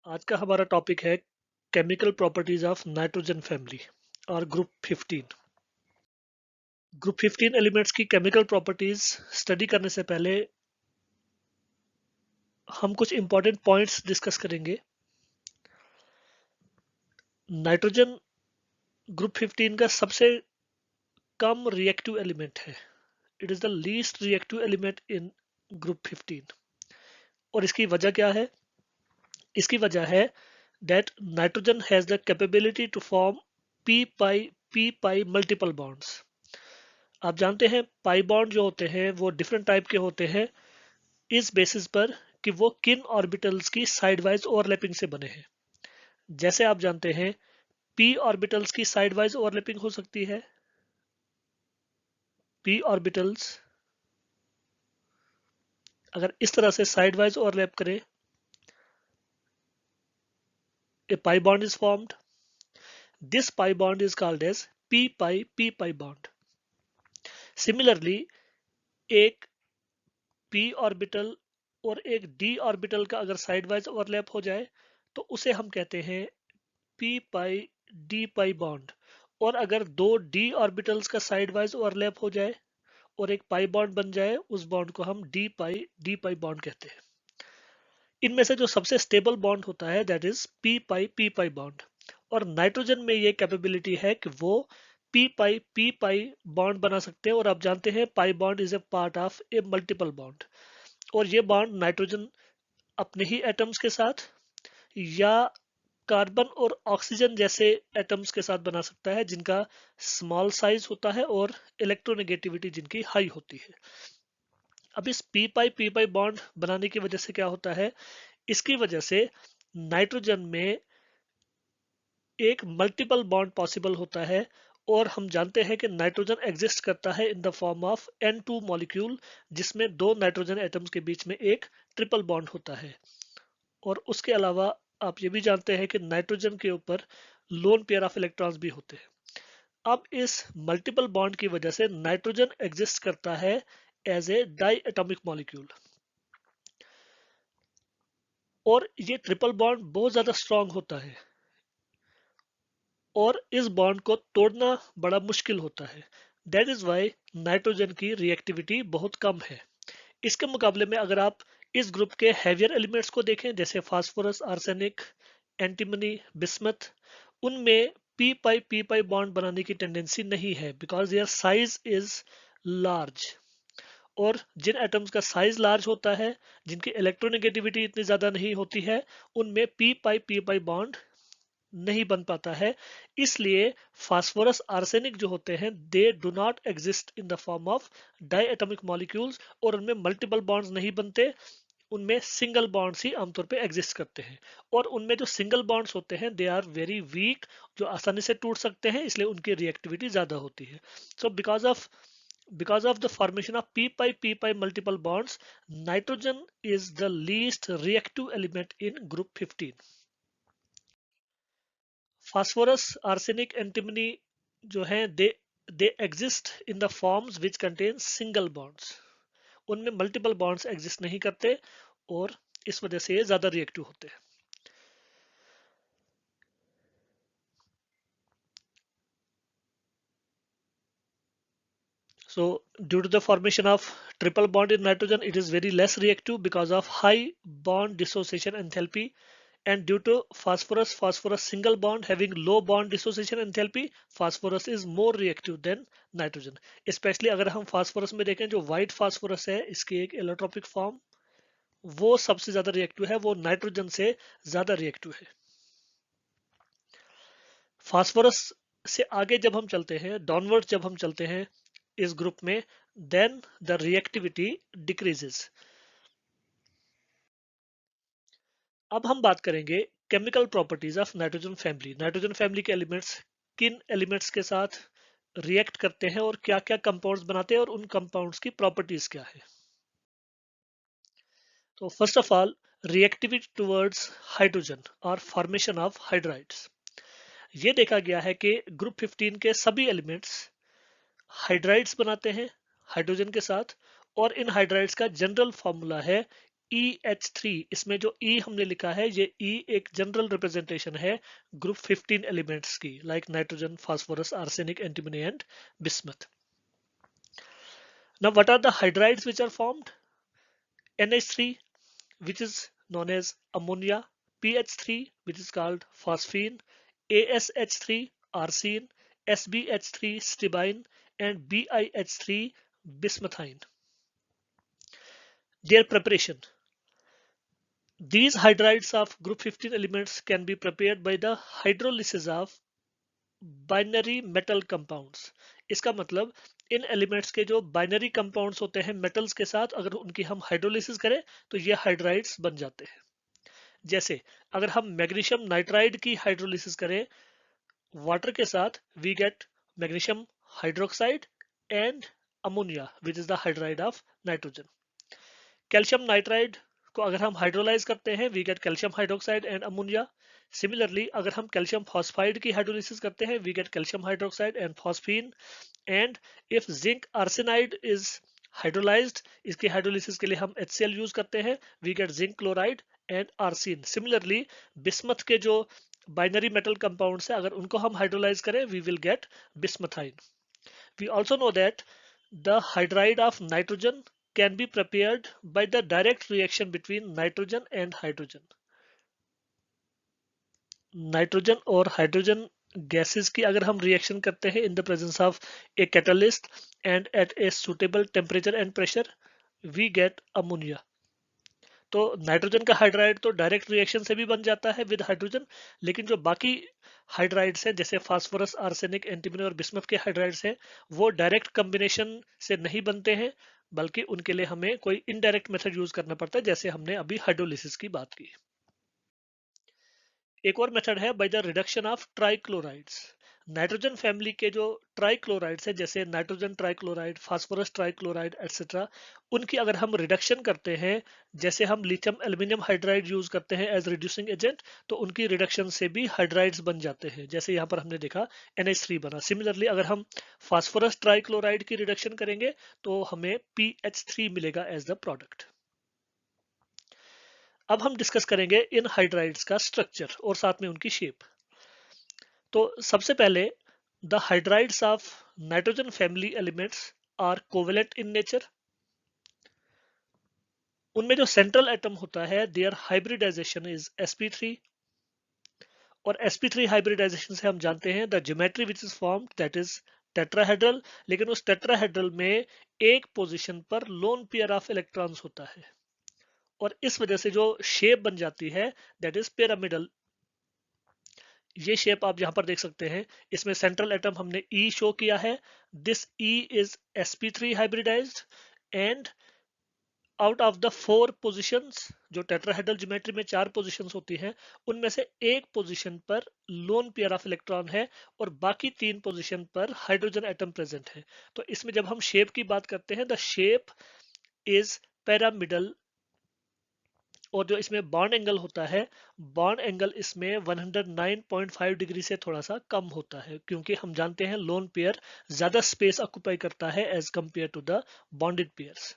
आज का हमारा टॉपिक है chemical properties of nitrogen family और ग्रुप 15। ग्रुप 15 एलिमेंट्स की केमिकल प्रॉपर्टीज स्टडी करने से पहले हम कुछ इंपॉर्टेंट पॉइंट्स डिस्कस करेंगे। नाइट्रोजन ग्रुप 15 का सबसे कम रिएक्टिव एलिमेंट है। It is the least reactive element in group 15। और इसकी वजह क्या है? इसकी वजह है that nitrogen has the capability to form p pi multiple bonds। आप जानते हैं पाई बॉन्ड जो होते हैं वो डिफरेंट टाइप के होते हैं इस बेसिस पर कि वो किन ऑर्बिटल्स की साइड वाइज ओवरलैपिंग से बने हैं। जैसे आप जानते हैं पी ऑर्बिटल्स की साइड वाइज ओवरलैपिंग हो सकती है। पी ऑर्बिटल्स अगर इस तरह से साइड वाइज ओवरलैप करें, a pi bond is formed. This pi bond is called as p pi bond. Similarly एक पी ऑर्बिटल और एक डी ऑर्बिटल का अगर साइड वाइज ओवरलैप हो जाए तो उसे हम कहते हैं पी पाई डी पाई बॉन्ड। और अगर दो डी ऑर्बिटल्स का साइड वाइज ओवरलैप हो जाए और एक पाई बॉन्ड बन जाए, उस बॉन्ड को हम डी पाई बॉन्ड कहते हैं। इनमें से जो सबसे स्टेबल बॉन्ड होता है that is P pi bond. और नाइट्रोजन में ये कैपेबिलिटी है कि वो पी पाई बॉन्ड बना सकते हैं। और आप जानते हैं पाई bond is a part of A multiple bond. और ये बॉन्ड नाइट्रोजन अपने ही एटम्स के साथ या कार्बन और ऑक्सीजन जैसे एटम्स के साथ बना सकता है जिनका स्मॉल साइज होता है और इलेक्ट्रोनेगेटिविटी जिनकी हाई होती है। अब इस पी पाई बॉन्ड बनाने की वजह से क्या होता है? इसकी वजह से नाइट्रोजन में एक मल्टीपल बॉन्ड पॉसिबल होता है। और हम जानते हैं कि नाइट्रोजन एग्जिस्ट करता है इन the form of N2 molecule, जिसमें दो नाइट्रोजन एटम्स के बीच में एक ट्रिपल बॉन्ड होता है। और उसके अलावा आप ये भी जानते हैं कि नाइट्रोजन के ऊपर लोन पेयर ऑफ इलेक्ट्रॉन्स भी होते हैं। अब इस मल्टीपल बॉन्ड की वजह से नाइट्रोजन एग्जिस्ट करता है as a diatomic molecule. और ये ट्रिपल बॉन्ड बहुत ज्यादा स्ट्रांग होता है और इस बॉन्ड को तोड़ना बड़ा मुश्किल होता है। दैट इज वाई नाइट्रोजन की रिएक्टिविटी बहुत कम है। इसके मुकाबले में अगर आप इस ग्रुप के हैवियर एलिमेंट्स को देखें जैसे फास्फोरस, आर्सेनिक, एंटीमनी, बिस्मथ, उनमें पी पाई बॉन्ड बनाने की टेंडेंसी नहीं है because their size is large. और जिन एटम्स का साइज लार्ज होता है, जिनकी इलेक्ट्रोनेगेटिविटी इतनी ज्यादा नहीं होती है, उनमें पी पाई बॉन्ड नहीं बन पाता है। इसलिए फास्फोरस, आर्सेनिक जो होते हैं they do not exist in the form of diatomic molecules. और उनमें मल्टीपल बॉन्ड्स नहीं बनते, उनमें सिंगल बॉन्ड्स ही आमतौर पे एग्जिस्ट करते हैं। और उनमें जो सिंगल बॉन्ड्स होते हैं दे आर वेरी वीक, जो आसानी से टूट सकते हैं, इसलिए उनकी रिएक्टिविटी ज्यादा होती है। So because of the formation of P pi multiple bonds, nitrogen is the least reactive element in group 15। Phosphorus, arsenic, antimony जो हैं they exist in the forms which contain single bonds. उनमें multiple bonds exist नहीं करते और इस वजह से ये ज्यादा रिएक्टिव होते हैं। So due to the formation of triple bond in nitrogen, it is very less reactive because of high bond dissociation enthalpy. And due to phosphorus single bond having low bond dissociation enthalpy, phosphorus is more reactive than nitrogen। especially अगर हम phosphorus में देखें, जो white phosphorus है इसकी एक allotropic form, वो सबसे ज्यादा रिएक्टिव है, वो नाइट्रोजन से ज्यादा रिएक्टिव है। फास्फोरस से आगे जब हम चलते हैं, डाउनवर्ड जब हम चलते हैं इस ग्रुप में, देन द रिएक्टिविटी डिक्रीजेस। अब हम बात करेंगे chemical properties of nitrogen family. Nitrogen family के एलिमेंट्स किन एलिमेंट्स के साथ रिएक्ट करते हैं और क्या क्या कंपाउंड्स बनाते हैं और उन कंपाउंड्स की प्रॉपर्टीज क्या है। तो first of all, reactivity towards hydrogen और फॉर्मेशन ऑफ हाइड्राइड्स। ये देखा गया है कि ग्रुप 15 के सभी एलिमेंट्स हाइड्राइड्स बनाते हैं हाइड्रोजन के साथ। और इन हाइड्राइड्स का जनरल फॉर्मूला है EH3, इसमें जो E हमने लिखा है, ये E एक जनरल रिप्रेजेंटेशन है ग्रुप 15 एलिमेंट्स की, like nitrogen, phosphorus, arsenic, antimony and bismuth. Now, what are the hydrides which are formed? NH3, which is known as ammonia, PH3, which is called phosphine, ASH3, arsine, SbH3, stibine, and BiH3, bismuthine. Their preparation. These hydrides of group 15 elements can be prepared by the hydrolysis of binary metal compounds. इसका मतलब इन elements के जो binary compounds होते हैं metals के साथ, अगर उनकी हम हाइड्रोलिसिस करें तो ये हाइड्राइड्स बन जाते हैं. जैसे अगर हम मैग्नीशियम नाइट्राइड की हाइड्रोलिसिस करें वाटर के साथ, we get magnesium hydroxide and ammonia which is the hydride of nitrogen. Calcium nitride को अगर हम हाइड्रोलाइज करते हैं, we get calcium hydroxide and ammonia. Similarly अगर हम कैल्शियम फॉस्फाइड की हाइड्रोलिसिस करते हैं, we get calcium hydroxide and phosphine. And if zinc arsenide is hydrolysed, इसकी हाइड्रोलिसिस के लिए हम HCl यूज करते हैं, we gate zinc chloride and arsine. Similarly bismuth के जो बाइनरी मेटल कंपाउंड्स है, अगर उनको हम हाइड्रोलाइज करें, we will get bismuthine. We also know that the hydride of nitrogen can be prepared by the direct reaction between nitrogen and hydrogen. Nitrogen और hydrogen gases की अगर हम रिएक्शन करते हैं in the presence of a catalyst and at a suitable temperature and pressure, we get ammonia. तो nitrogen का hydride तो direct reaction से भी बन जाता है विद हाइड्रोजन, लेकिन जो बाकी हाइड्राइड्स हैं जैसे फास्फोरस, आर्सेनिक, एंटीमनी और बिस्मथ के हाइड्राइड्स हैं, वो डायरेक्ट कॉम्बिनेशन से नहीं बनते हैं, बल्कि उनके लिए हमें कोई इनडायरेक्ट मेथड यूज करना पड़ता है, जैसे हमने अभी हाइड्रोलिसिस की बात की. एक और मेथड है by the reduction of trichlorides. Nitrogen family के जो ट्राइक्लोराइड्स है, जैसे nitrogen trichloride, phosphorus trichloride etcetera, उनकी अगर हम रिडक्शन करते हैं, जैसे हम लिथियम एल्यूमिनियम हाइड्राइड यूज करते हैं एज रिड्यूसिंग एजेंट, तो उनकी रिडक्शन से भी हाइड्राइड्स बन जाते हैं, जैसे यहाँ पर हमने देखा NH3 बना. सिमिलरली अगर हम फास्फोरस ट्राइक्लोराइड की रिडक्शन करेंगे तो हमें PH3 मिलेगा एज द प्रोडक्ट. अब हम डिस्कस करेंगे इन हाइड्राइड्स का स्ट्रक्चर और साथ में उनकी शेप. तो सबसे पहले the hydrides of nitrogen family elements are covalent in nature. उनमें जो सेंट्रल एटम होता है, देयर हाइब्रिडाइजेशन इज sp3. और sp3 हाइब्रिडाइजेशन से हम जानते हैं the geometry which is formed that is tetrahedral. लेकिन उस टेट्राहेड्रल में एक पोजीशन पर लोन पेयर ऑफ इलेक्ट्रॉन्स होता है, और इस वजह से जो शेप बन जाती है दैट इज पिरामिडल. ये शेप आप यहां पर देख सकते हैं, इसमें सेंट्रल एटम हमने E शो किया है. This E is sp3 hybridised, and out of the 4 positions, जो टेट्राहेड्रल ज्योमेट्री में 4 पोजीशंस होती हैं, उनमें से एक पोजीशन पर लोन पेयर ऑफ इलेक्ट्रॉन है और बाकी 3 पोजीशन पर हाइड्रोजन एटम प्रेजेंट है. तो इसमें जब हम शेप की बात करते हैं, द शेप इज पिरामिडल. और जो इसमें बॉन्ड एंगल होता है, बॉन्ड एंगल इसमें 109.5 डिग्री से थोड़ा सा कम होता है, क्योंकि हम जानते हैं लोन पेयर ज्यादा स्पेस ऑक्यूपाई करता है as compare to the bonded pairs.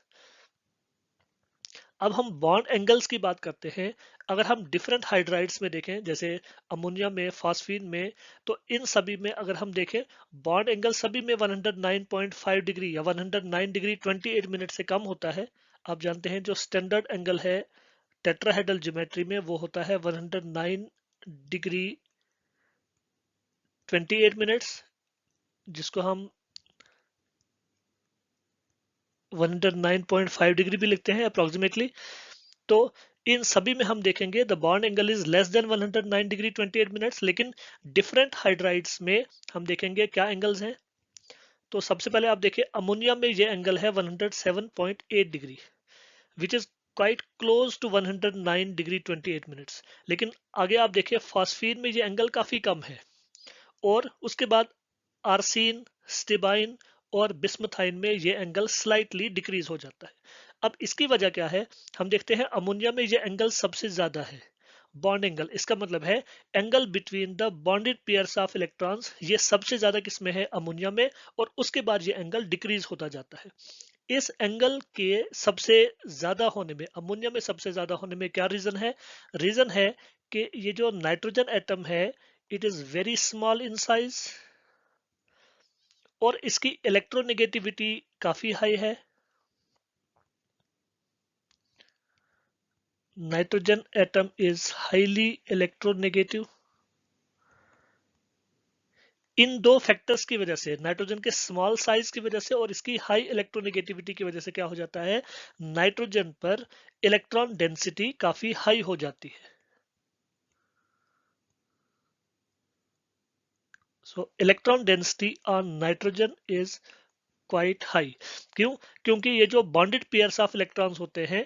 अब हम बॉन्ड एंगल्स की बात करते हैं. अगर हम डिफरेंट हाइड्राइड्स में देखें, जैसे अमोनिया में, फास्फीन में, तो इन सभी में अगर हम देखें, बॉन्ड एंगल सभी में 109.5 डिग्री या 109 डिग्री 28 मिनट से कम होता है. आप जानते हैं जो स्टैंडर्ड एंगल है टेट्राहेड्रल ज्योमेट्री में, वो होता है 109 डिग्री 28 मिनट्स, जिसको हम 109.5 डिग्री भी लिखते हैं अप्रोक्सीमेटली. तो इन सभी में हम देखेंगे the bond angle is less than 109 degree 28 minutes. लेकिन डिफरेंट हाइड्राइड्स में हम देखेंगे क्या एंगल्स हैं. तो सबसे पहले आप देखिए, अमोनिया में ये एंगल है 107.8 degree, which is quite close to 109 degree 28 minutes. लेकिन आगे आप देखिए, फास्फीन में ये एंगल काफी कम है, और उसके बाद आर्सिन, स्टिबाइन और बिस्मथाइन में ये एंगल स्लाइटली डिक्रीज हो जाता है. अब इसकी वजह क्या है, हम देखते हैं अमोनिया में ये एंगल सबसे ज्यादा है, बॉन्ड एंगल. इसका मतलब है angle between the bonded pairs of electrons, ये सबसे ज्यादा किसमें है, अमोनिया में, और उसके बाद ये एंगल डिक्रीज होता जाता है. इस एंगल के सबसे ज्यादा होने में, अमोनिया में सबसे ज्यादा होने में क्या रीजन है? रीजन है कि ये जो नाइट्रोजन एटम है it is very small in size और इसकी इलेक्ट्रोनेगेटिविटी काफी हाई है। Nitrogen atom is highly electronegative. इन दो फैक्टर्स की वजह से, नाइट्रोजन के स्मॉल साइज की वजह से और इसकी हाई इलेक्ट्रोनेगेटिविटी की वजह से क्या हो जाता है, नाइट्रोजन पर इलेक्ट्रॉन डेंसिटी काफी हाई हो जाती है। सो electron density on nitrogen is quite high. क्यों? क्योंकि ये जो बॉन्डेड पेयर्स ऑफ इलेक्ट्रॉन्स होते हैं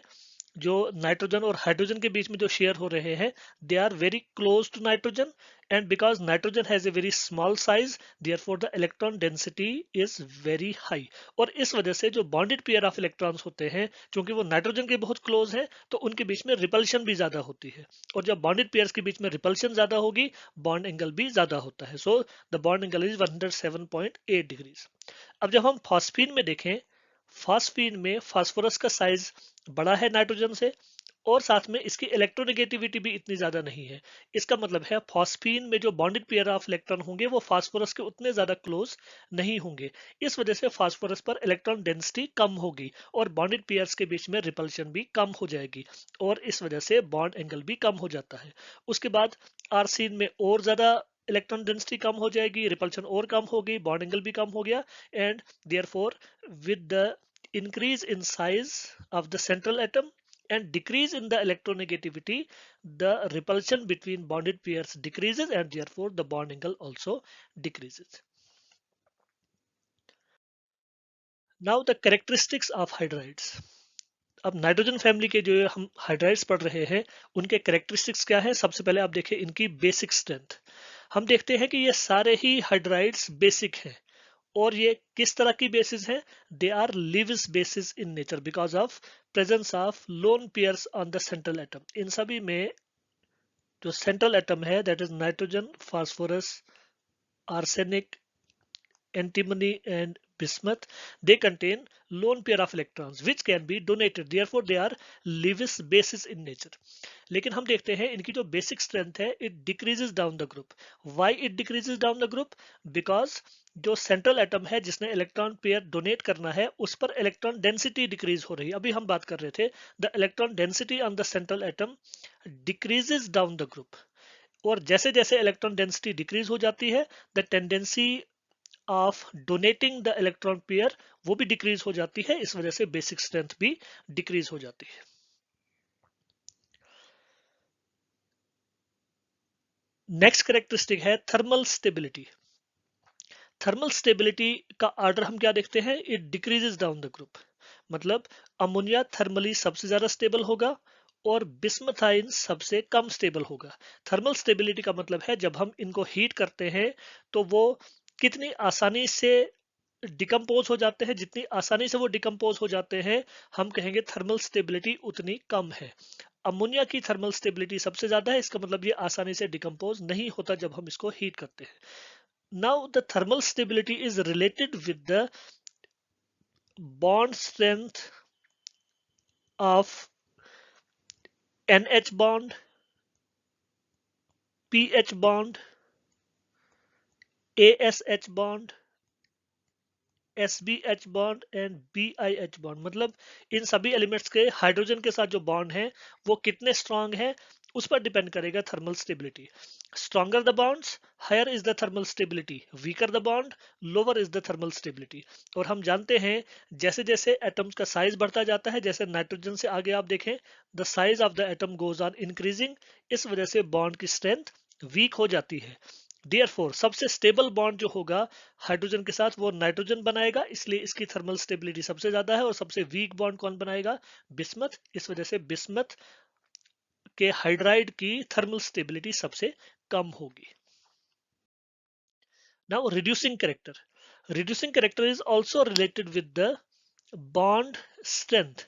जो नाइट्रोजन और हाइड्रोजन के बीच में जो शेयर हो रहे हैं, they are very close to nitrogen and because nitrogen has a very small size, therefore the electron density is very high. और इस वजह से जो बॉन्डेड पेयर ऑफ इलेक्ट्रॉन्स होते हैं, क्योंकि वो नाइट्रोजन के बहुत क्लोज है, तो उनके बीच में रिपल्शन भी ज्यादा होती है। और जब बॉन्डेड पेयर्स के बीच में रिपल्शन ज्यादा होगी, बॉन्ड एंगल भी ज्यादा होता है। So the bond angle is 107.8 degrees. अब जब हम फॉस्फीन में देखें, फॉस्फीन में फास्फोरस का साइज बड़ा है नाइट्रोजन से और साथ में इसकी इलेक्ट्रोनेगेटिविटी भी इतनी ज्यादा नहीं है। इसका मतलब है फॉस्फीन में जो बॉन्डेड पेयर ऑफ इलेक्ट्रॉन होंगे वो फास्फोरस के उतने ज्यादा क्लोज नहीं होंगे। इस वजह से फास्फोरस पर इलेक्ट्रॉन डेंसिटी कम होगी और बॉन्डेड पेयर्स के बीच में रिपल्शन भी कम हो जाएगी और इस वजह से बॉन्ड एंगल भी कम हो जाता है। उसके बाद आर्सीन में और ज्यादा इलेक्ट्रॉन डेंसिटी कम हो जाएगी, रिपल्शन और कम होगी, बॉन्ड एंगल भी कम हो गया and therefore with the increase in size of the central atom and decrease in the electronegativity, the repulsion between bonded pairs decreases and therefore the bond angle also decreases. Now the characteristics of hydrides. अब nitrogen family के जो हम hydrides पढ़ रहे हैं उनके characteristics क्या है? सबसे पहले आप देखें इनकी बेसिक स्ट्रेंथ। हम देखते हैं कि ये सारे ही हाइड्राइड्स बेसिक हैं और ये किस तरह की बेसिस है? They are Lewis bases in nature because of presence of lone pairs on the central atom. इन सभी में जो सेंट्रल एटम है that is nitrogen, phosphorus, arsenic, antimony and bismuth, they contain lone pair of electrons which can be donated, therefore they are Lewis bases in nature. लेकिन हम देखते हैं इनकी जो बेसिक स्ट्रेंथ है it decreases down the group. Why it decreases down the group? Because जो central atom है जिसने इलेक्ट्रॉन पेयर डोनेट करना है उस पर इलेक्ट्रॉन डेंसिटी डिक्रीज हो रही है। अभी हम बात कर रहे थे the electron density on the central atom decreases down the group और जैसे जैसे इलेक्ट्रॉन डेंसिटी डिक्रीज हो जाती है the tendency of donating the electron pair वो भी डिक्रीज हो जाती है। इस वजह से बेसिक स्ट्रेंथ भी डिक्रीज हो जाती है। नेक्स्ट कैरेक्टरिस्टिक है थर्मल स्टेबिलिटी। थर्मल स्टेबिलिटी का ऑर्डर हम क्या देखते हैं? It decreases down the group. मतलब अमोनिया थर्मली सबसे ज्यादा स्टेबल होगा और बिस्मथाइन सबसे कम स्टेबल होगा। थर्मल स्टेबिलिटी का मतलब है जब हम इनको हीट करते हैं तो वो कितनी आसानी से डिकम्पोज हो जाते हैं। जितनी आसानी से वो डिकम्पोज हो जाते हैं हम कहेंगे थर्मल स्टेबिलिटी उतनी कम है। अमोनिया की थर्मल स्टेबिलिटी सबसे ज्यादा है, इसका मतलब ये आसानी से डिकम्पोज नहीं होता जब हम इसको हीट करते हैं। Now the thermal stability is related with the bond strength of NH bond, PH bond, ASH bond, SBH bond and BIH bond. मतलब इन सभी एलिमेंट्स के हाइड्रोजन के साथ जो बॉन्ड है वो कितने स्ट्रांग है उस पर डिपेंड करेगा thermal stability. Stronger the bonds higher is the thermal stability, weaker the bond lower is the thermal stability. और हम जानते हैं जैसे जैसे एटम्स का साइज बढ़ता जाता है, जैसे नाइट्रोजन से आगे आप देखें the size of the atom goes on increasing, इस वजह से बॉन्ड की स्ट्रेंथ वीक हो जाती है। Therefore, सबसे स्टेबल बॉन्ड जो होगा हाइड्रोजन के साथ वो नाइट्रोजन बनाएगा, इसलिए इसकी थर्मल स्टेबिलिटी सबसे ज्यादा है। और सबसे वीक बॉन्ड कौन बनाएगा? बिस्मथ। इस वजह से बिस्मथ के हाइड्राइड की थर्मल स्टेबिलिटी सबसे कम होगी। Now reducing character. Reducing character is also related with the bond strength.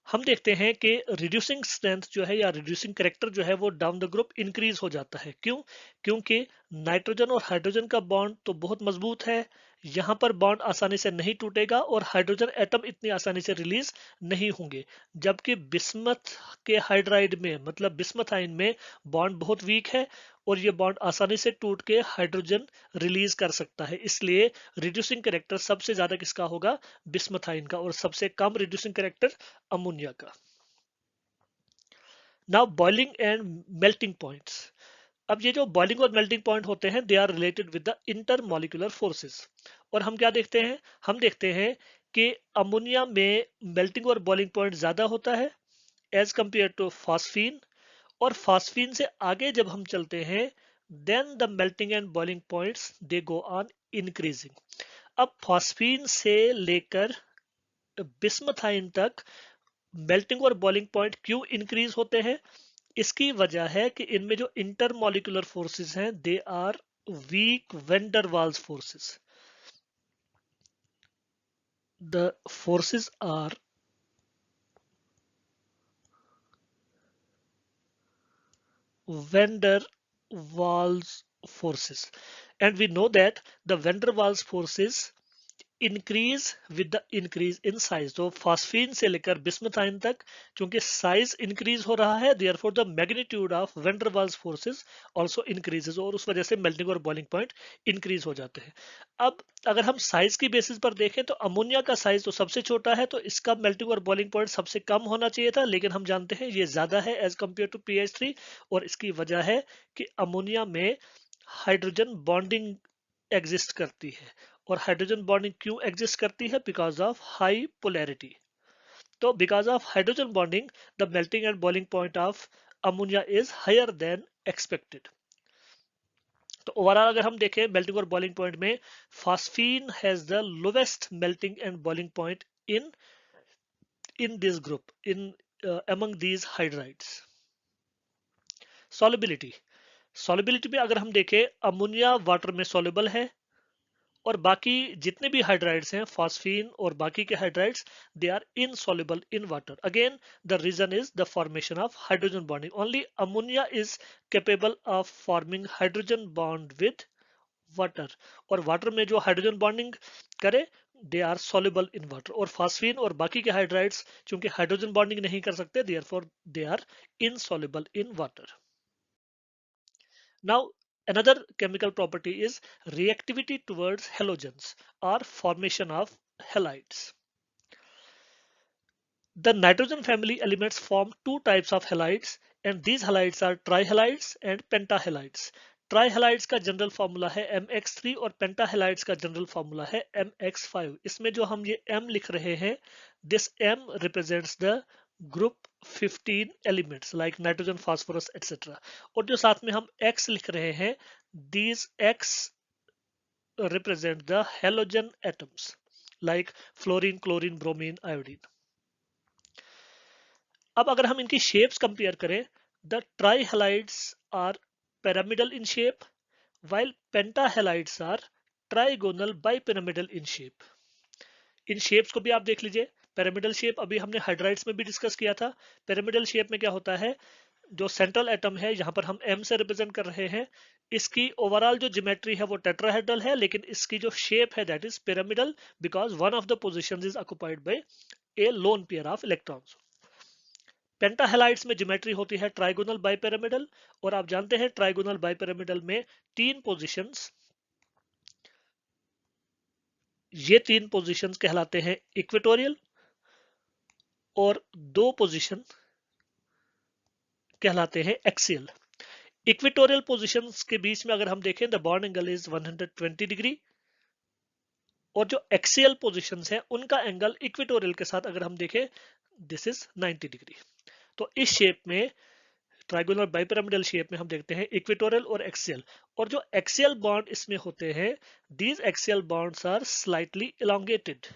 हम देखते हैं कि रिड्यूसिंग स्ट्रेंथ जो है या रिड्यूसिंग कैरेक्टर जो है वो डाउन द ग्रुप इंक्रीज हो जाता है। क्यों? क्योंकि नाइट्रोजन और हाइड्रोजन का बॉन्ड तो बहुत मजबूत है, यहाँ पर बॉन्ड आसानी से नहीं टूटेगा और हाइड्रोजन एटम इतनी आसानी से रिलीज नहीं होंगे, जबकि बिस्मथ के हाइड्राइड में मतलब बिस्मथ आयन में बॉन्ड बहुत वीक है और ये बॉन्ड आसानी से टूट के हाइड्रोजन रिलीज कर सकता है। इसलिए रिड्यूसिंग कैरेक्टर सबसे ज्यादा किसका होगा? बिस्मथ आयन का, और सबसे कम रिड्यूसिंग कैरेक्टर अमोनिया का। Now boiling and melting points. अब ये जो बॉइलिंग और मेल्टिंग पॉइंट होते हैं they are related with the intermolecular forces. और हम क्या देखते हैं? हम देखते हैं कि अमोनिया में मेल्टिंग और बॉइलिंग पॉइंट ज्यादा होता है एज कंपेयर टू फॉस्फीन, और फॉस्फीन से आगे जब हम चलते हैं then the melting and boiling points they go on increasing. अब फॉस्फीन से लेकर बिस्मथाइन तक मेल्टिंग और बॉइलिंग पॉइंट क्यों इंक्रीज होते हैं? इसकी वजह है कि इनमें जो इंटरमॉलिक्यूलर फोर्सेस हैं they are weak van der Waals forces. The forces are van der Waals forces, and we know that the van der Waals forces increase with the increase in size. तो फास्फीन से लेकर बिस्मथाइन तक क्योंकि size increase हो रहा है therefore the magnitude of van der Waals forces also increases, और उस वजह से मेल्टिंग और बॉइलिंग पॉइंट इंक्रीज हो जाते हैं। अब अगर हम साइज की बेसिस पर देखें तो अमोनिया का साइज तो सबसे छोटा है, तो इसका मेल्टिंग और बॉइलिंग पॉइंट सबसे कम होना चाहिए था, लेकिन हम जानते हैं ये ज्यादा है एज कम्पेयर टू PH3। और इसकी वजह है कि अमोनिया में हाइड्रोजन बॉन्डिंग एग्जिस्ट करती है। और हाइड्रोजन बॉन्डिंग क्यों एग्जिस्ट करती है? Because of high polarity. तो because of hydrogen bonding the melting and boiling point of ammonia is higher than expected. तो ओवरऑल अगर हम देखें मेल्टिंग और बॉइलिंग पॉइंट में phosphine has the lowest melting and boiling point in this group in among these hydrides. solubility solubility में अगर हम देखें अमोनिया वाटर में soluble है, और बाकी जितने भी हाइड्राइड्स हैं फॉस्फीन और बाकी के hydrides they are insoluble in water. Again the reason is the formation of hydrogen bonding. Only ammonia is capable of forming hydrogen bond with water, और वाटर में जो हाइड्रोजन बॉन्डिंग करे they are soluble in water. और phosphine और बाकी के hydrides चूंकि hydrogen bonding नहीं कर सकते therefore they are insoluble in water. Now, another chemical property is reactivity towards halogens or formation of halides. The nitrogen family elements form two types of halides, and these halides are trihalides and pentahalides. ट्राइहलाइड्स का general formula है MX3 और पेंटाहेलाइड्स का general formula है MX5। इसमें जो हम ये M लिख रहे हैं this M represents the group 15 elements like nitrogen phosphorus etcetera, और जो साथ में हम X लिख रहे हैं these X represent the halogen atoms like fluorine, chlorine, bromine, iodine. अब अगर हम इनकी शेप्स कंपेयर करें the trihalides are pyramidal in shape while pentahalides are trigonal bipyramidal in shape. In shapes को भी आप देख लीजिए। पिरामिडल शेप अभी हमने हाइड्राइड्स में भी डिस्कस किया था। पिरामिडल शेप में क्या होता है, जो सेंट्रल एटम है यहाँ पर हम M से रिप्रेजेंट कर रहे हैं, इसकी ओवरऑल जो ज्योमेट्री है वो टेट्राहेड्रल है, लेकिन इसकी जो शेप है that is pyramidal because one of the positions is occupied by a lone pair of electrons. Pentahalides में ज्योमेट्री होती है ट्राइगोनल बाइपिरामिडल, और आप जानते हैं ट्राइगोनल बाइपिरामिडल में तीन पोजीशंस, ये तीन पोजीशंस कहलाते हैं इक्वेटोरियल, और दो पोजीशन कहलाते हैं एक्सियल। इक्वेटोरियल पोजीशंस के बीच में अगर हम देखें the bond angle is 120 degree, और जो एक्सियल पोजीशंस हैं उनका एंगल इक्वेटोरियल के साथ अगर हम देखें दिस इज 90 डिग्री। तो इस शेप में ट्राइगोनल बाइपिरामिडल शेप में हम देखते हैं इक्वेटोरियल और एक्सियल, और जो एक्सियल बॉन्ड इसमें होते हैं these axial bonds are slightly elongated.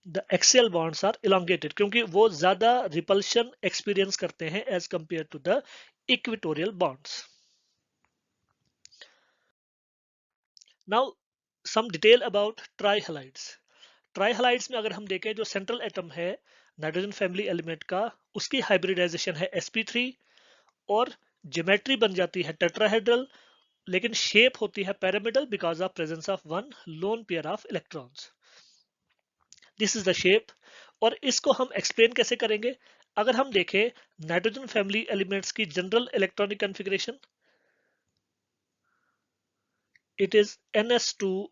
The axial bonds are elongated क्योंकि वो ज्यादा रिपल्शन एक्सपीरियंस करते हैं as compare to the equatorial bonds. Now some detail about trihalides. Trihalides में अगर हम देखें जो सेंट्रल एटम है नाइट्रोजन फैमिली एलिमेंट का उसकी हाइब्रिडाइजेशन है sp3, और ज्योमेट्री बन जाती है टेट्राहेड्रल, लेकिन शेप होती है pyramidal because of presence of one loan pair of electrons. This is the shape. और इसको हम एक्सप्लेन कैसे करेंगे? अगर हम देखें नाइट्रोजन फैमिली एलिमेंट्स की general electronic configuration, it is ns2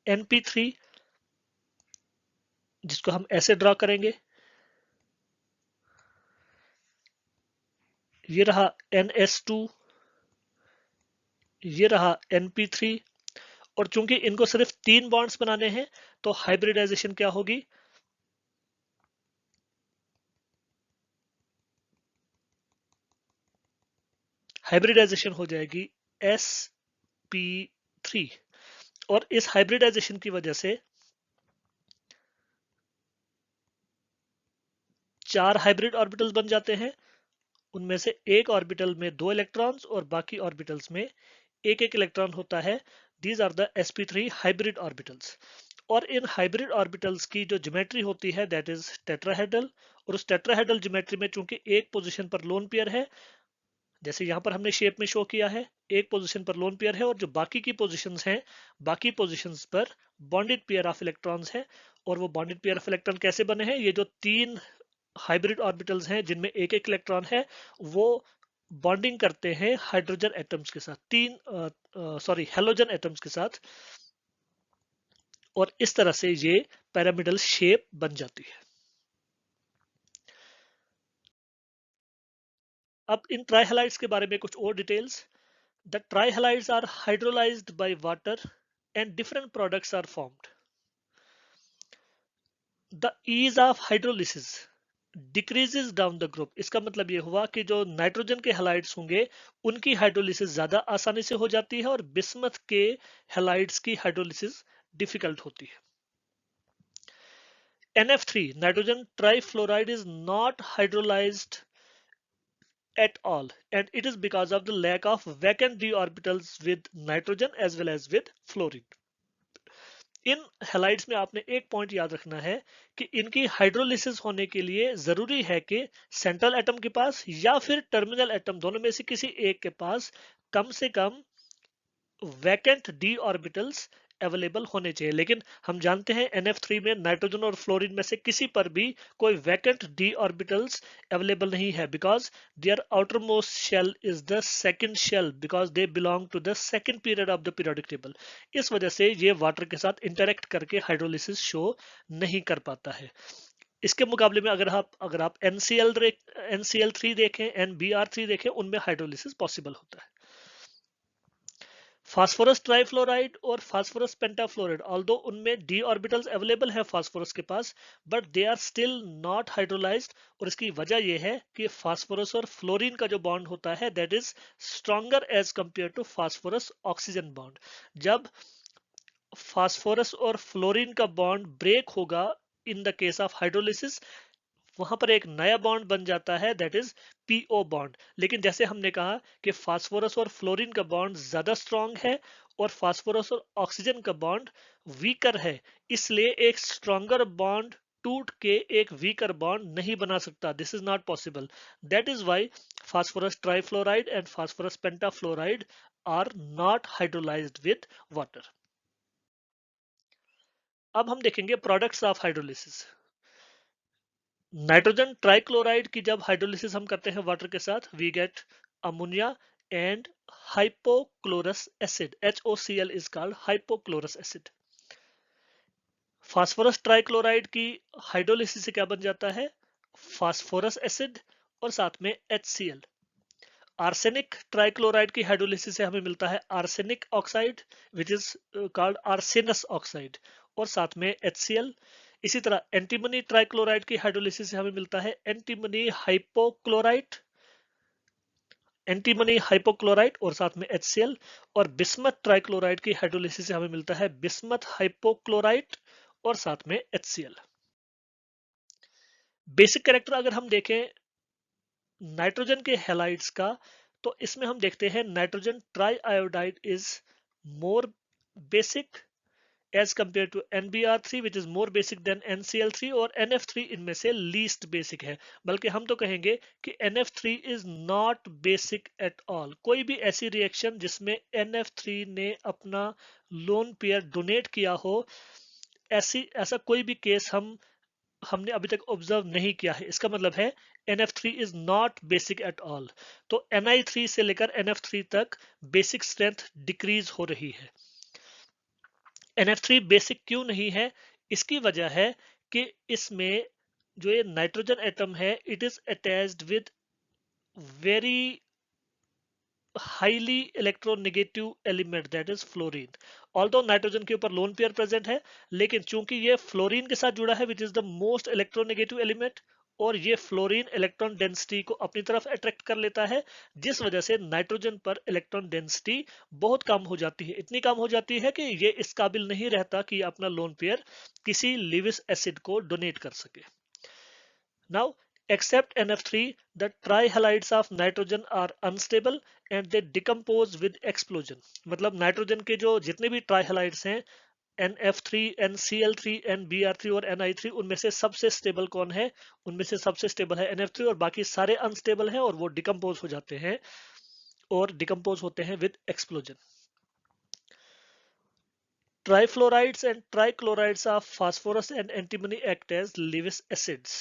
np3, जिसको हम ऐसे ड्रॉ करेंगे, ये रहा ns2, ये रहा np3। और चूंकि इनको सिर्फ 3 बॉन्ड्स बनाने हैं तो हाइब्रिडाइजेशन क्या होगी? हाइब्रिडाइजेशन हो जाएगी sp3। और इस हाइब्रिडाइजेशन की वजह से 4 हाइब्रिड ऑर्बिटल्स बन जाते हैं। उनमें से एक ऑर्बिटल में 2 इलेक्ट्रॉन्स और बाकी ऑर्बिटल्स में एक एक इलेक्ट्रॉन होता है। These are the sp3 hybrid orbitals. और इन हाइब्रिड ऑर्बिटल्स की जो ज्योमेट्री होती है दैट इज टेट्राहेड्रल। और उस टेट्राहेड्रल ज्योमेट्री में चूंकि एक पोजीशन पर लोन पेयर है, जैसे यहां पर हमने शेप में शो किया है, एक पोजीशन पर लोन पेयर है और जो बाकी की पोजीशंस हैं, बाकी पोजीशंस पर बॉन्डेड पेयर ऑफ इलेक्ट्रॉन्स हैं। और वो बॉन्डेड पेयर ऑफ इलेक्ट्रॉन कैसे बने हैं? ये जो 3 हाइब्रिड ऑर्बिटल्स हैं जिनमें एक एक इलेक्ट्रॉन है, वो बॉन्डिंग करते हैं हाइड्रोजन एटम्स के साथ, हेलोजन एटम्स के साथ। और इस तरह से ये पिरामिडल शेप बन जाती है। अब इन ट्राइहलाइड्स के बारे में कुछ और details. The trihalides are hydrolysed by water and different products are formed. The ease of hydrolysis decreases down the group. इसका मतलब ये हुआ कि जो नाइट्रोजन के हैलाइड्स होंगे उनकी हाइड्रोलिसिस ज्यादा आसानी से हो जाती है और बिस्मथ के हैलाइड्स की हाइड्रोलिसिस डिफिकल्ट होती है। NF3 nitrogen trifluoride is not hydrolysed at all, and it is because of the lack of vacant d orbitals with nitrogen as well as with fluorine. In halides में आपने एक point याद रखना है कि इनकी हाइड्रोलिसिस होने के लिए जरूरी है कि सेंट्रल एटम के पास या फिर टर्मिनल एटम, दोनों में से किसी एक के पास कम से कम वैकेंट डी ऑर्बिटल्स अवेलेबल होने चाहिए। लेकिन हम जानते हैं NF3 में नाइट्रोजन और फ्लोरीन में से किसी पर भी कोई वैकेंट डी ऑर्बिटल्स अवेलेबल नहीं है because their outer most shell is the second shell, because they belong to the second period of the periodic table. इस वजह से ये वाटर के साथ इंटरेक्ट करके हाइड्रोलिसिस शो नहीं कर पाता है। इसके मुकाबले में अगर आप NCl3 देखें, NBr3 देखें, उनमें हाइड्रोलिसिस पॉसिबल होता है। फास्फोरस ट्राइफ्लोराइड और फास्फोरस पेंटाफ्लोराइड, ऑल्दो उनमें डी ऑर्बिटल्स अवेलेबल है फास्फोरस के पास, but they are still not hydrolysed. और इसकी वजह यह है कि फास्फोरस और फ्लोरीन का जो बॉन्ड होता है that is stronger as compare to phosphorus oxygen bond. जब फास्फोरस और फ्लोरीन का बॉन्ड ब्रेक होगा in the case of hydrolysis, वहां पर एक नया बॉन्ड बन जाता है दैट इज PO बॉन्ड। लेकिन जैसे हमने कहा कि फास्फोरस और फ्लोरीन का बॉन्ड ज्यादा स्ट्रॉन्ग है और फास्फोरस और ऑक्सीजन का बॉन्ड वीकर है, इसलिए एक स्ट्रॉन्गर बॉन्ड टूट के एक वीकर बॉन्ड नहीं बना सकता। This is not possible. That is why phosphorus trifluoride and phosphorus pentafluoride are not hydrolysed with water. अब हम देखेंगे products of hydrolysis. Nitrogen trichloride की जब हाइड्रोलिसिस हम करते हैं वाटर के साथ, we get ammonia and hypochlorous acid. HOCl is called hypochlorous acid. Phosphorus trichloride की हाइड्रोलिसिस से क्या बन जाता है? फास्फोरस एसिड और साथ में HCl। आर्सेनिक ट्राइक्लोराइड की हाइड्रोलिसिस से हमें मिलता है arsenic oxide which is called arsenous oxide और साथ में HCl। इसी तरह एंटीमनी ट्राइक्लोराइड की हाइड्रोलिसिस से हमें मिलता है एंटीमनी हाइपोक्लोराइड और साथ में HCl। और बिस्मथ ट्राइक्लोराइड की हाइड्रोलिसिस से हमें मिलता है बिस्मथ हाइपोक्लोराइड और साथ में HCl। बेसिक कैरेक्टर अगर हम देखें नाइट्रोजन के हैलाइड्स का, तो इसमें हम देखते हैं nitrogen tri iodide is more basic as compare to NBr3 which is more basic than NCl3, और NF3 इनमें से लीस्ट बेसिक है। बल्कि हम तो कहेंगे कि NF3 is not basic at all. कोई भी ऐसी रिएक्शन जिसमें NF3 ने अपना लोन पेयर डोनेट किया हो, ऐसा कोई भी केस हमने अभी तक ऑब्जर्व नहीं किया है। इसका मतलब है NF3 is not basic at all. तो Ni3 से लेकर NF3 तक बेसिक स्ट्रेंथ डिक्रीज हो रही है। NF3 बेसिक क्यों नहीं है? इसकी वजह है कि इसमें जो ये नाइट्रोजन एटम है, it is attached with very highly electronegative element that is fluorine. Although nitrogen के ऊपर लोन पेयर प्रेजेंट है, लेकिन चूंकि ये फ्लोरीन के साथ जुड़ा है विच is the most electronegative element, और ये फ्लोरीन इलेक्ट्रॉन डेंसिटी को अपनी तरफ अट्रैक्ट कर लेता है, जिस वजह से नाइट्रोजन पर इलेक्ट्रॉन डेंसिटी बहुत कम हो जाती है। इतनी कम हो जाती है कि ये इस काबिल नहीं रहता कि अपना लोन पेयर किसी लिविस एसिड को डोनेट कर सके। Now, except NF3, the trihalides of nitrogen are unstable and they decompose with explosion. मतलब नाइट्रोजन के जो जितने भी ट्राइहलाइड्स हैं, NF3, NCl3, NBr3 और Ni3, उनमें से सबसे स्टेबल कौन है? उनमें से सबसे स्टेबल है NF3, और बाकी सारे अनस्टेबल हैं और वो डिकम्पोज हो जाते हैं, और डिकम्पोज होते हैं with explosion. Trifluorides and trichlorides of phosphorus and antimony act as Lewis acids.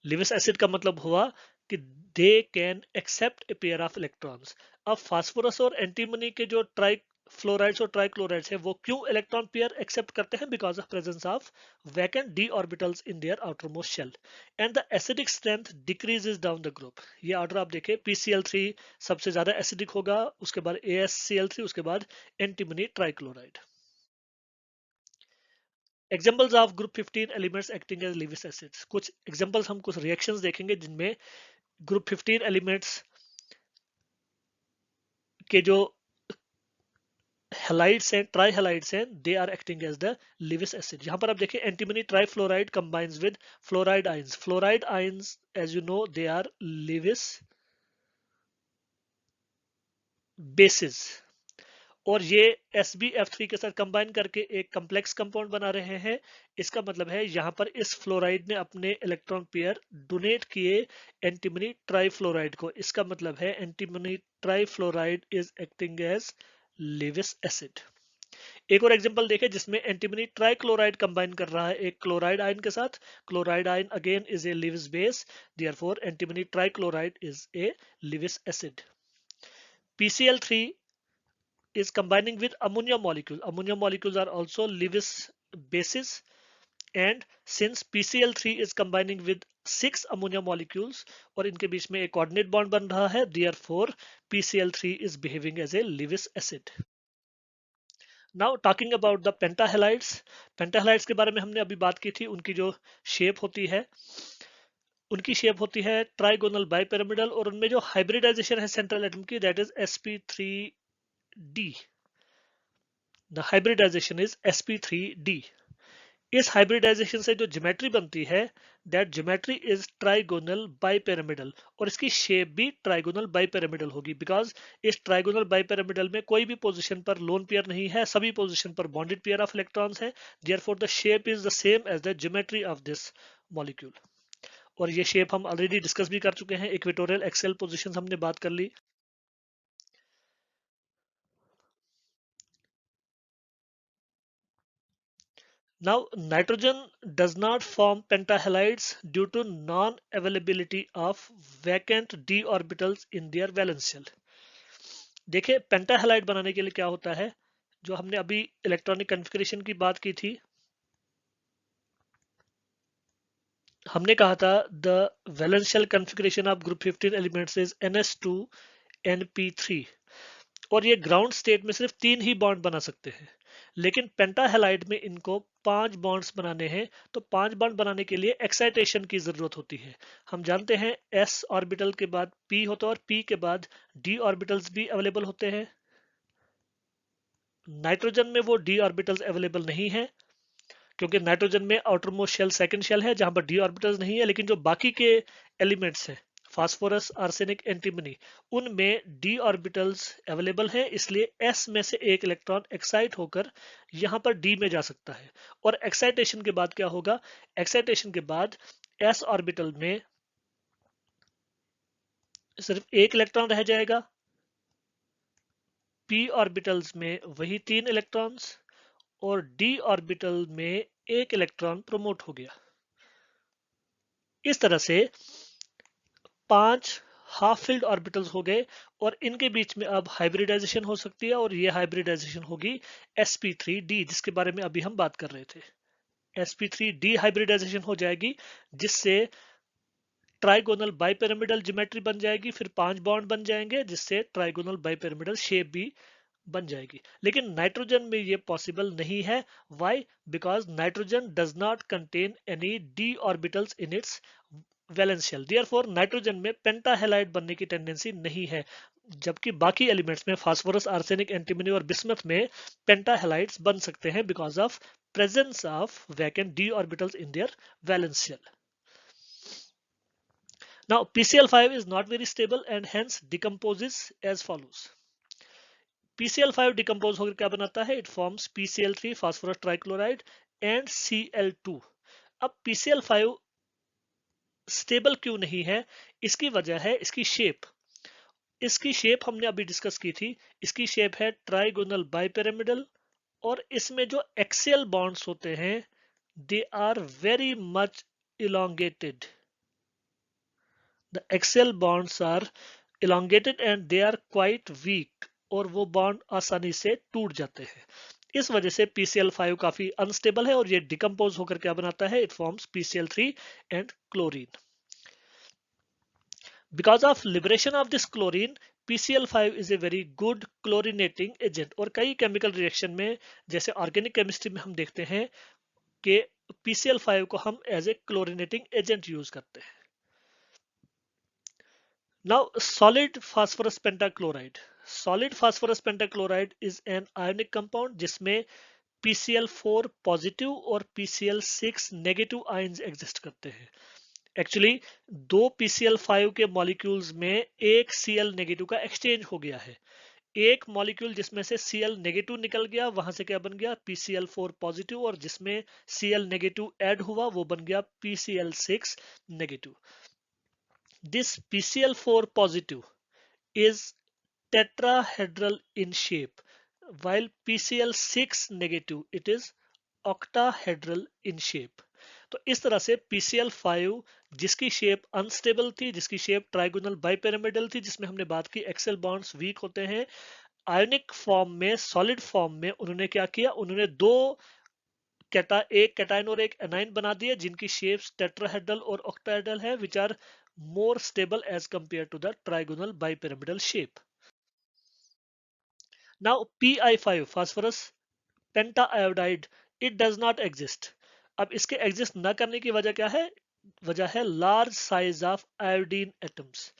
Lewis acid का मतलब हुआ कि they can accept a pair of electrons. अब फास्फोरस और एंटीमनी के जो ट्राई फ्लोराइड्स और ट्राइक्लोराइड्स है, वो क्यों इलेक्ट्रॉन पेयर एक्सेप्ट करते हैं? Because of presence of vacant d orbitals in their outermost shell and the acidic strength decreases down the group. ये ऑर्डर आप देखें, PCl3 सबसे ज्यादा एसिडिक होगा, उसके बाद AsCl3, उसके बाद antimony trichloride. Examples of group 15 elements acting as Lewis acids. कुछ एग्जाम्पल्स, हम कुछ रिएक्शंस देखेंगे जिनमें ग्रुप 15 एलिमेंट्स के जो हेलाइड्स हैं, ट्राई हेलाइड्स हैं, they are acting as the Lewis acid. यहां पर आप देखिए, antimony trifluoride combines with fluoride ions. Fluoride ions, as you know, they are Lewis bases, और ये SbF3 के साथ कंबाइन करके एक कम्प्लेक्स कंपाउंड बना रहे हैं। इसका मतलब है यहाँ पर इस फ्लोराइड ने अपने इलेक्ट्रॉन पेयर डोनेट किए एंटीमनी ट्राइफ्लोराइड को। इसका मतलब है antimony trifluoride is acting as Lewis acid. एक और एग्जांपल देखें जिसमें एंटीमनी ट्राइक्लोराइड कंबाइन कर रहा है एक क्लोराइड आयन के साथ। Chloride ion again is a Lewis base, therefore antimony trichloride is a Lewis acid. PCl3 is combining with ammonia molecule. Ammonia molecules are also Lewis bases, and since PCl3 is combining with 6 ammonia molecules और इनके बीच में एक coordinate bond बन रहा है, therefore PCl3 is behaving as a Lewis acid. Now talking about the pentahalides. Pentahalides के बारे में हमने अभी बात की थी। उनकी जो शेप होती है, उनकी शेप होती है ट्राइगोनल बाइपिरामिडल, और उनमें जो हाइब्रिडाइजेशन है सेंट्रल एटम की, that is sp3d. The hybridization is sp3d. इस हाइब्रिडाइजेशन से जो ज्योमेट्री बनती है, that geometry is trigonal bipyramidal, और इसकी शेप भी ट्राइगोनल बाइपिरामिडल होगी, बिकॉज इस ट्राइगोनल बाइपिरामिडल में कोई भी पोजीशन पर लोन पेयर नहीं है, सभी पोजीशन पर बॉन्डेड पेयर ऑफ इलेक्ट्रॉन्स है। Therefore the shape is the same as the geometry of this molecule. और ये शेप हम ऑलरेडी डिस्कस भी कर चुके हैं, इक्वेटोरियल एक्सेल पोजीशन हमने बात कर ली। Now, nitrogen does not form pentahalides due to non-availability of vacant d orbitals in their valence shell. देखिए, पेंटाहेलाइड बनाने के लिए क्या होता है, जो हमने अभी इलेक्ट्रॉनिक कॉन्फ़िगरेशन की बात की थी, हमने कहा था the valence shell configuration of group 15 elements is NS2Np3, और ये ग्राउंड स्टेट में सिर्फ 3 ही बॉन्ड बना सकते हैं, लेकिन पेंटाहेलाइड में इनको 5 बॉन्ड्स बनाने हैं। तो 5 बॉन्ड बनाने के लिए एक्साइटेशन की जरूरत होती है। हम जानते हैं s ऑर्बिटल के बाद p होता है और p के बाद d ऑर्बिटल्स भी अवेलेबल होते हैं। नाइट्रोजन में वो d ऑर्बिटल्स अवेलेबल नहीं है, क्योंकि नाइट्रोजन में outer most shell second shell है जहां पर d ऑर्बिटल्स नहीं है, लेकिन जो बाकी के एलिमेंट्स हैं, फास्फोरस, आर्सेनिक, एंटीमनी, उनमें d ऑर्बिटल्स अवेलेबल हैं, इसलिए s में से एक इलेक्ट्रॉन एक्साइट होकर यहां पर d में जा सकता है। और एक्साइटेशन के बाद क्या होगा? एक्साइटेशन के बाद s ऑर्बिटल में सिर्फ एक इलेक्ट्रॉन रह जाएगा, p ऑर्बिटल्स में वही 3 इलेक्ट्रॉन्स, और d ऑर्बिटल में एक इलेक्ट्रॉन प्रोमोट हो गया। इस तरह से 5 हाफ फिल्ड ऑर्बिटल्स हो गए, और इनके बीच में अब हाइब्रिडाइजेशन हो सकती है, और ये हाइब्रिडाइजेशन होगी sp3d, जिसके बारे में अभी हम बात कर रहे थे। sp3d हाइब्रिडाइजेशन हो जाएगी, जिससे ट्राइगोनल बाइपिरामिडल ज्योमेट्री बन जाएगी, फिर 5 बॉन्ड बन जाएंगे, जिससे ट्राइगोनल बाइपिरामिडल शेप भी बन जाएगी। लेकिन नाइट्रोजन में ये पॉसिबल नहीं है। Why? Because nitrogen does not contain any d orbitals in its valence shell, therefore nitrogen में पेंटाहेलाइड बनने की टेंडेंसी नहीं है, जबकि बाकी एलिमेंट्स में फास्फोरस, आर्सेनिक, एंटीमनी और बिस्मथ में पेंटाहेलाइड्स बन सकते हैं because of presence of vacant d orbitals in their valence shell. Now PCl5 is not very stable and hence decomposes as follows. PCl5 decompose होकर क्या बनाता है? It forms PCl3 phosphorus trichloride and Cl2. अब PCl5 stable क्यों नहीं है? इसकी वजह है इसकी शेप. इसकी शेप हमने अभी डिस्कस की थी. इसकी शेप है ट्राइगोनल बाइपिरामिडल, और इसमें जो एक्सियल बॉन्ड्स होते हैं they are very much elongated. The axial bonds are elongated and they are quite weak, और वो बॉन्ड आसानी से टूट जाते हैं. इस वजह से PCl5 काफी अनस्टेबल है, और ये डिकम्पोज होकर क्या बनाता है? It forms PCl3 and chlorine. Because of liberation of this chlorine, PCl5 is a very good chlorinating agent. और कई केमिकल रिएक्शन में, जैसे ऑर्गेनिक केमिस्ट्री में हम देखते हैं कि PCl5 को हम as a chlorinating agent use करते हैं. Now, solid phosphorus pentachloride. Solid phosphorus pentachloride is an ionic compound जिसमें PCl4 पॉजिटिव और PCl6 नेगेटिव आयंस एग्जिस्ट करते हैं. एक्चुअली दो PCl5 के मॉलिक्यूल्स में एक Cl नेगेटिव का एक्सचेंज हो गया है. एक मॉलिक्यूल जिसमें से Cl नेगेटिव निकल गया, वहां से क्या बन गया? PCl4 पॉजिटिव, और जिसमें Cl नेगेटिव ऐड हुआ वो बन गया PCl6 negative. This PCl4 positive is tetrahedral in shape, while PCl6 negative it is octahedral in shape. तो इस तरह से PCl5 जिसकी शेप अनस्टेबल थी, जिसकी शेप ट्राइगोनल बाइपिरामिडल थी, जिसमें हमने बात की एक्सेल बॉन्ड्स वीक होते हैं, आयोनिक फॉर्म में, सॉलिड फॉर्म में उन्होंने क्या किया? उन्होंने दो एक कैटायन और एक एनाइन बना दिए जिनकी शेप्स टेट्राहेड्रल और ऑक्टाहेड्रल है, which are more stable as compared to the trigonal bipyramidal shape. Now Pi5 phosphorus pentaiodide, it does not exist. अब इसके एग्जिस्ट न करने की वजह क्या है? वजह है large size of iodine atoms.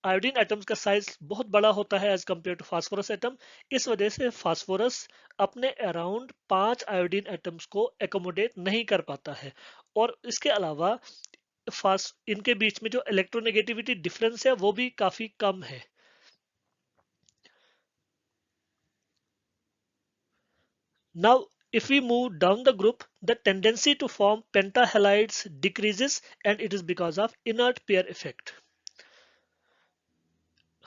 Iodine atoms का साइज बहुत बड़ा होता है as compare to phosphorus atom. इस वजह से फास्फोरस अपने अराउंड 5 आयोडीन एटम्स को एकोमोडेट नहीं कर पाता है. और इसके अलावा इनके बीच में जो इलेक्ट्रोनेगेटिविटी डिफरेंस है वो भी काफी कम है. Now if we move down the group, the tendency to form pentahalides decreases, and it is because of inert pair effect.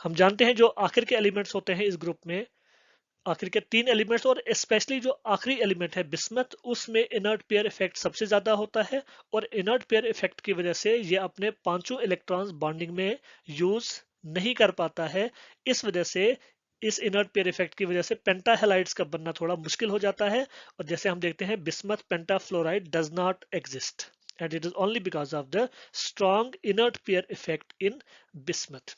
हम जानते हैं जो आखिर के एलिमेंट्स होते हैं इस ग्रुप में, आखिर के 3 एलिमेंट्स, और स्पेशली जो आखिरी एलिमेंट है बिस्मथ, उसमें इनर्ट पेयर इफेक्ट सबसे ज्यादा होता है, और इनर्ट पेयर इफेक्ट की वजह से ये अपने 5 इलेक्ट्रॉन्स बॉन्डिंग में यूज नहीं कर पाता है. इस वजह से इस इनर्ट पेयर इफेक्ट की वजह से पेंटाहेलाइड्स का बनना थोड़ा मुश्किल हो जाता है. और जैसे हम देखते हैं bismuth pentafluoride does not exist, and it is only because of the strong inert pair effect in bismuth.